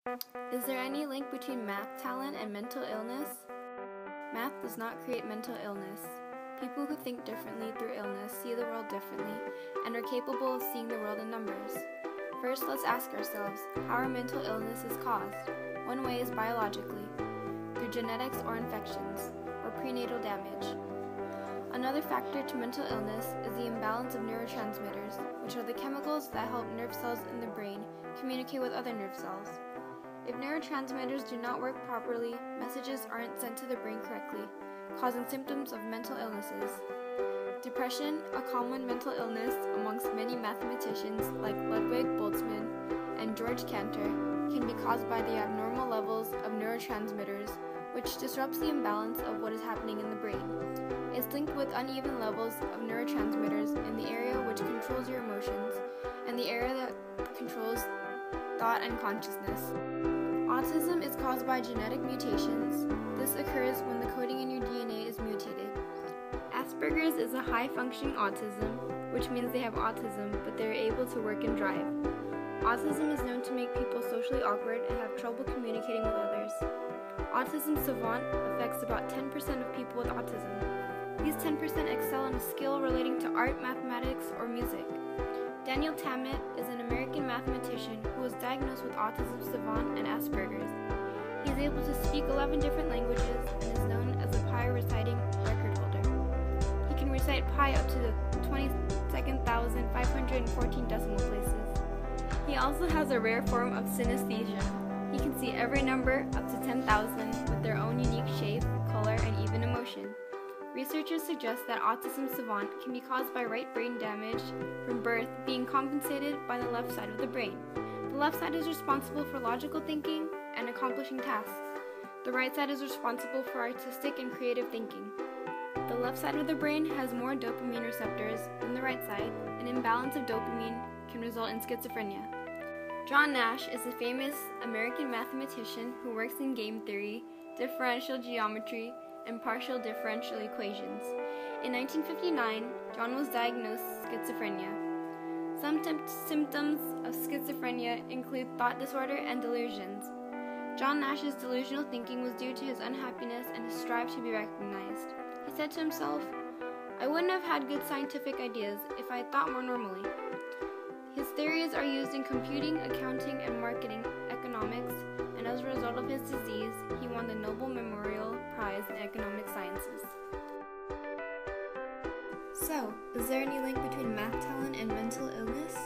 Is there any link between math talent and mental illness? Math does not create mental illness. People who think differently through illness see the world differently and are capable of seeing the world in numbers. First, let's ask ourselves how our mental illness is caused. One way is biologically, through genetics or infections, or prenatal damage. Another factor to mental illness is the imbalance of neurotransmitters, which are the chemicals that help nerve cells in the brain communicate with other nerve cells. If neurotransmitters do not work properly, messages aren't sent to the brain correctly, causing symptoms of mental illnesses. Depression, a common mental illness amongst many mathematicians like Ludwig Boltzmann and George Cantor, can be caused by the abnormal levels of neurotransmitters, which disrupts the imbalance of what is happening in the brain. It's linked with uneven levels of neurotransmitters in the area which controls your emotions and the area that controls thought and consciousness. Autism is caused by genetic mutations. This occurs when the coding in your DNA is mutated. Asperger's is a high-functioning autism, which means they have autism, but they are able to work and drive. Autism is known to make people socially awkward and have trouble communicating with others. Autism savant affects about 10% of people with autism. These 10% excel in a skill relating to art, mathematics, or music. Daniel Tammet is an American mathematician who was diagnosed with autism savant and Asperger's. He is able to speak 11 different languages and is known as a pi reciting record holder. He can recite pi up to the 22,514 decimal places. He also has a rare form of synesthesia. He can see every number up to 10,000 with their own unique shape, color, and even emotion. Researchers suggest that autism savant can be caused by right brain damage from birth being compensated by the left side of the brain. The left side is responsible for logical thinking and accomplishing tasks. The right side is responsible for artistic and creative thinking. The left side of the brain has more dopamine receptors than the right side. An imbalance of dopamine can result in schizophrenia. John Nash is a famous American mathematician who works in game theory, differential geometry, and partial differential equations. In 1959, John was diagnosed schizophrenia. Some symptoms of schizophrenia include thought disorder and delusions. John Nash's delusional thinking was due to his unhappiness and his strive to be recognized. He said to himself, "I wouldn't have had good scientific ideas if I had thought more normally." His theories are used in computing, accounting, and marketing economics, and as a result of his disease, he won the Nobel Memorial Prize in Economic Sciences. So, is there any link between math talent and mental illness?